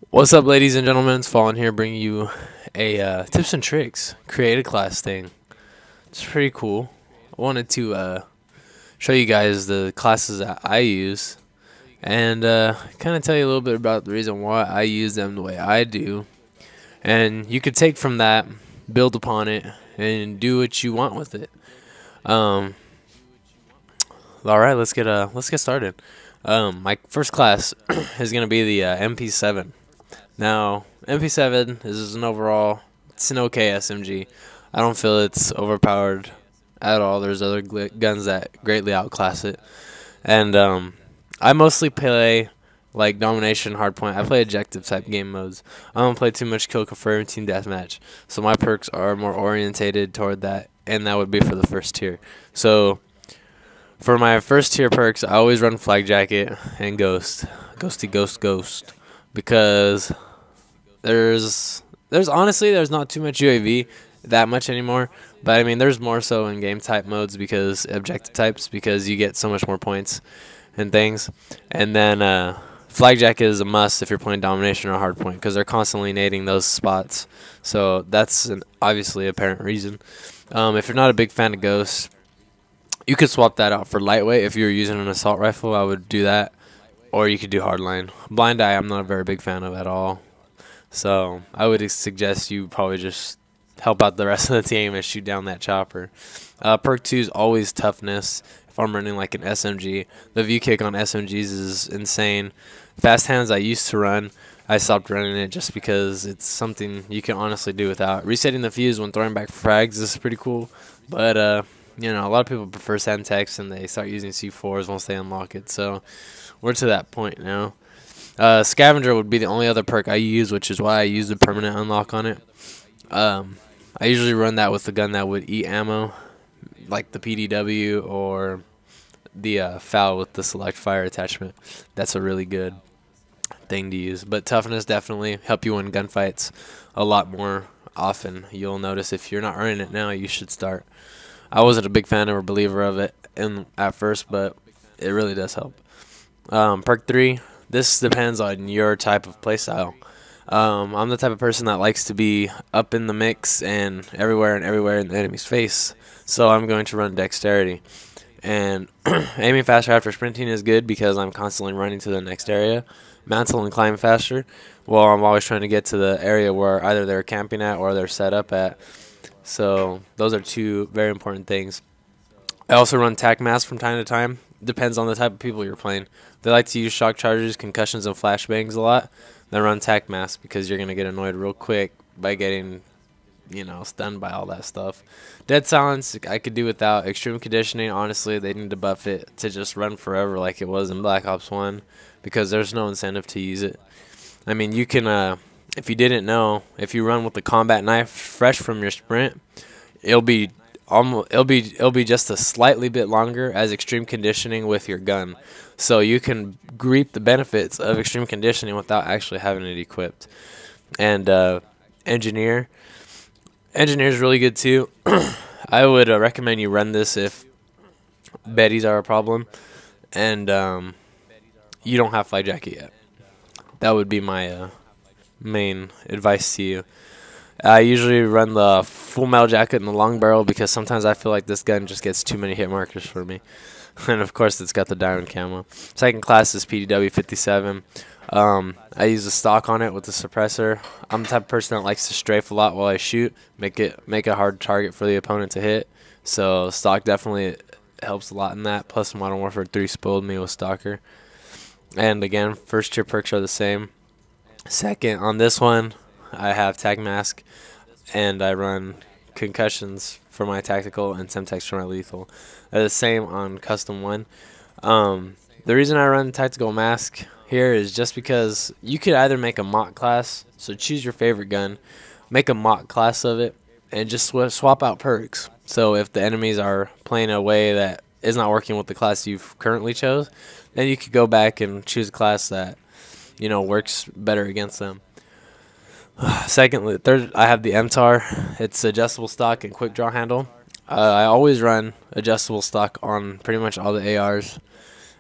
What's up, ladies and gentlemen? It's Fallen here, bringing you a tips and tricks creative class thing. It's pretty cool. I wanted to show you guys the classes that I use and kind of tell you a little bit about the reason why I use them the way I do. And you could take from that, build upon it, and do what you want with it. All right, let's get started. My first class is gonna be the MP7. Now, MP7 is it's an okay SMG. I don't feel it's overpowered at all. There's other guns that greatly outclass it. And I mostly play like domination, hardpoint. I play objective type game modes. I don't play too much kill confirm, team deathmatch. So my perks are more orientated toward that, and that would be for the first tier. So for my first tier perks, I always run flag jacket and ghost, ghost, because there's honestly not too much UAV that much anymore, but I mean there's more so in game type modes because objective types, because you get so much more points and things. And then flag jacket is a must if you're playing domination or hardpoint, because they're constantly nading those spots. So that's an obviously apparent reason. If you're not a big fan of ghosts, you could swap that out for lightweight. If you're using an assault rifle, I would do that, or you could do hardline. Blind eye, I'm not a very big fan of at all. So I would suggest you probably just help out the rest of the team and shoot down that chopper. Perk 2 is always toughness. If I'm running like an SMG, the view kick on SMGs is insane. Fast hands I used to run. I stopped running it just because it's something you can honestly do without. Resetting the fuse when throwing back frags is pretty cool, but you know, a lot of people prefer Semtex and they start using C4s once they unlock it. So we're to that point now. Scavenger would be the only other perk I use, which is why I use the permanent unlock on it. I usually run that with the gun that would eat ammo, like the PDW or the FAL with the select fire attachment. That's a really good thing to use. But toughness definitely help you win gunfights a lot more often. You'll notice if you're not running it now, you should start. I wasn't a big fan or believer of it at first, but it really does help. Perk 3, this depends on your type of playstyle. I'm the type of person that likes to be up in the mix and everywhere in the enemy's face, so I'm going to run dexterity. And aiming faster after sprinting is good because I'm constantly running to the next area. Mantle and climb faster, well, I'm always trying to get to the area where either they're camping at or they're set up at. So those are two very important things. I also run tac mask from time to time. Depends on the type of people you're playing. They like to use shock charges, concussions, and flashbangs a lot. Then run tac mask because you're going to get annoyed real quick by getting, you know, stunned by all that stuff. Dead silence I could do without. Extreme conditioning, honestly, they need to buff it to just run forever like it was in Black Ops 1, because there's no incentive to use it. I mean, you can, if you didn't know, if you run with the combat knife fresh from your sprint, it'll be just a slightly bit longer as extreme conditioning with your gun. So you can reap the benefits of extreme conditioning without actually having it equipped. And engineer is really good too. I would recommend you run this if Bettys are a problem and you don't have flight jacket yet. That would be my main advice to you. I usually run the full metal jacket and the long barrel because sometimes I feel like this gun just gets too many hit markers for me. And of course it's got the diamond camo. Second class is PDW 57. I use a stock on it with the suppressor. I'm the type of person that likes to strafe a lot while I shoot, make a hard target for the opponent to hit. So stock definitely helps a lot in that. Plus Modern Warfare 3 spoiled me with stalker. And again, first tier perks are the same. Second, on this one, I have tag mask, and I run concussions for my tactical and Semtex for my lethal. They're the same on custom 1. The reason I run tactical mask here is just because you could either make a mock class, so choose your favorite gun, make a mock class of it, and just swap out perks. So if the enemies are playing a way that is not working with the class you've currently chose, then you could go back and choose a class that, you know, works better against them. Third, I have the MTAR. It's adjustable stock and quick draw handle. I always run adjustable stock on pretty much all the ARs,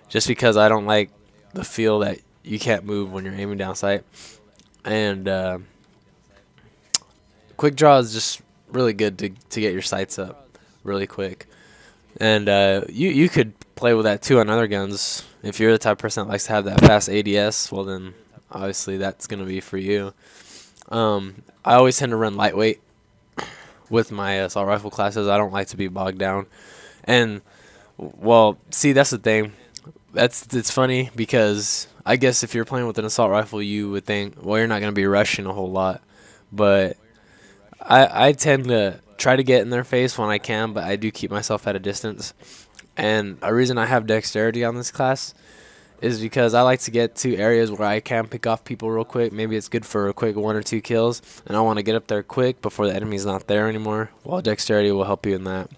just because I don't like the feel that you can't move when you're aiming down sight. And quick draw is just really good to get your sights up really quick. And you could play with that too on other guns. If you're the type of person that likes to have that fast ADS, well then obviously that's going to be for you. I always tend to run lightweight with my assault rifle classes. I don't like to be bogged down. And, well, see, that's the thing. It's funny because I guess if you're playing with an assault rifle, you would think, well, you're not going to be rushing a whole lot. But I tend to try to get in their face when I can, but I do keep myself at a distance. And a reason I have dexterity on this class is because I like to get to areas where I can pick off people real quick. Maybe it's good for a quick 1 or 2 kills, and I want to get up there quick before the enemy's not there anymore. Well, dexterity will help you in that.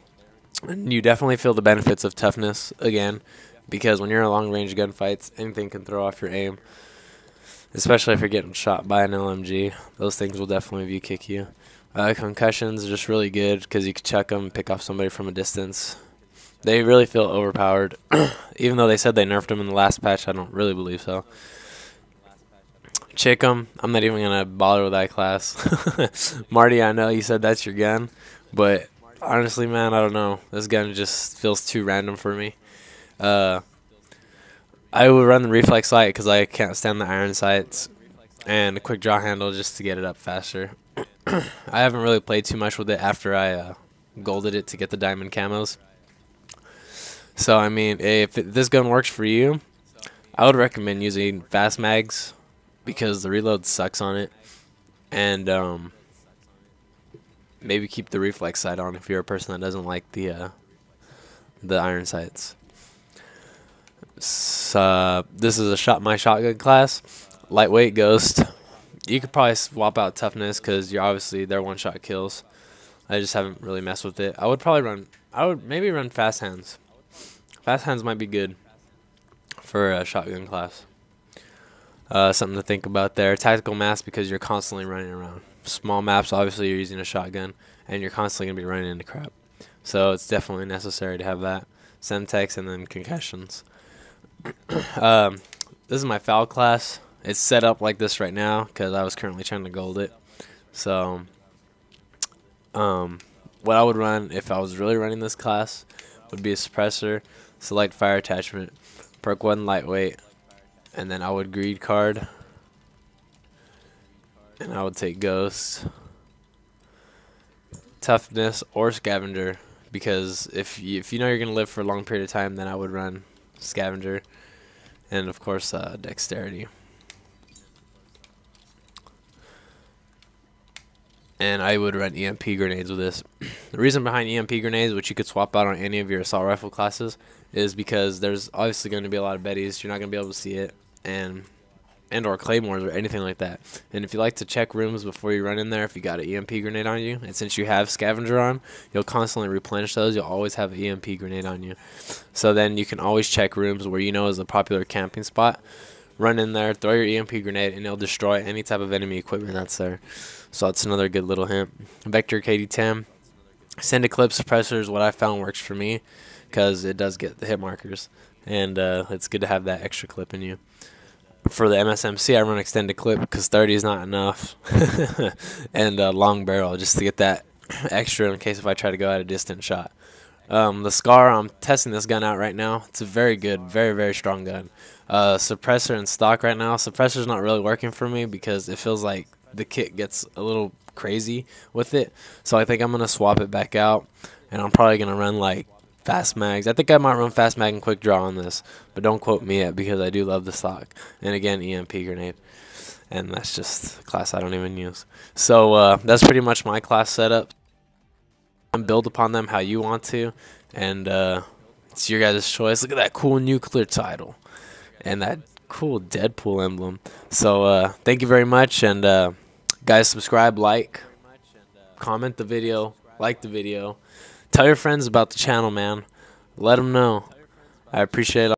And you definitely feel the benefits of toughness again, because when you're in long-range gunfights, anything can throw off your aim, especially if you're getting shot by an LMG. Those things will definitely view kick you. Concussions are just really good because you can chuck them and pick off somebody from a distance. They really feel overpowered. Even though they said they nerfed them in the last patch, I don't really believe so. Chick 'em. I'm not even going to bother with that class. Marty, I know you said that's your gun, but honestly, man, I don't know. This gun just feels too random for me. I would run the reflex sight because I can't stand the iron sights, and a quick draw handle just to get it up faster. I haven't really played too much with it after I golded it to get the diamond camos. So, I mean, if this gun works for you, I would recommend using fast mags because the reload sucks on it. And maybe keep the reflex sight on if you're a person that doesn't like the iron sights. So, this is my shotgun class. Lightweight ghost. You could probably swap out toughness because you're obviously they're one-shot kills. I just haven't really messed with it. I would maybe run fast hands. Fast hands might be good for a shotgun class. Something to think about there. Tactical mask because you're constantly running around. Small maps, obviously you're using a shotgun, and you're constantly going to be running into crap. So it's definitely necessary to have that. Semtex and then concussions. This is my foul class. It's set up like this right now because I was currently trying to gold it. So, what I would run if I was really running this class would be a suppressor, select fire attachment, perk 1 lightweight, and then I would greed card, and I would take ghost, toughness, or scavenger, because if you know you're gonna live for a long period of time, then I would run scavenger, and of course dexterity. And I would run EMP grenades with this. The reason behind EMP grenades, which you could swap out on any of your assault rifle classes, is because there's obviously going to be a lot of betties. You're not going to be able to see it, and or claymores or anything like that. And if you like to check rooms before you run in there, if you got an EMP grenade on you, and since you have scavenger on, you'll constantly replenish those. You'll always have an EMP grenade on you. So then you can always check rooms where you know is a popular camping spot. Run in there, throw your EMP grenade, and it'll destroy any type of enemy equipment that's there. So that's another good little hint. Vector KD-10. Send a clip suppressor is what I found works for me because it does get the hit markers. And it's good to have that extra clip in you. For the MSMC, I run extended clip because 30 is not enough. And long barrel just to get that extra in case if I try to go at a distant shot. The Scar, I'm testing this gun out right now. It's a very good, very, very strong gun. Suppressor in stock right now. Suppressor's not really working for me because it feels like the kit gets a little crazy with it. So I think I'm going to swap it back out. And I'm probably going to run like fast mags. I think I might run fast mag and quick draw on this. But don't quote me yet because I do love the stock. And again, EMP grenade. And that's just a class I don't even use. So that's pretty much my class setup. And build upon them how you want to. And it's your guys' choice. Look at that cool nuclear title. And that cool Deadpool emblem. So thank you very much. And guys, subscribe, like, comment the video, like the video. Tell your friends about the channel, man. Let them know. I appreciate it.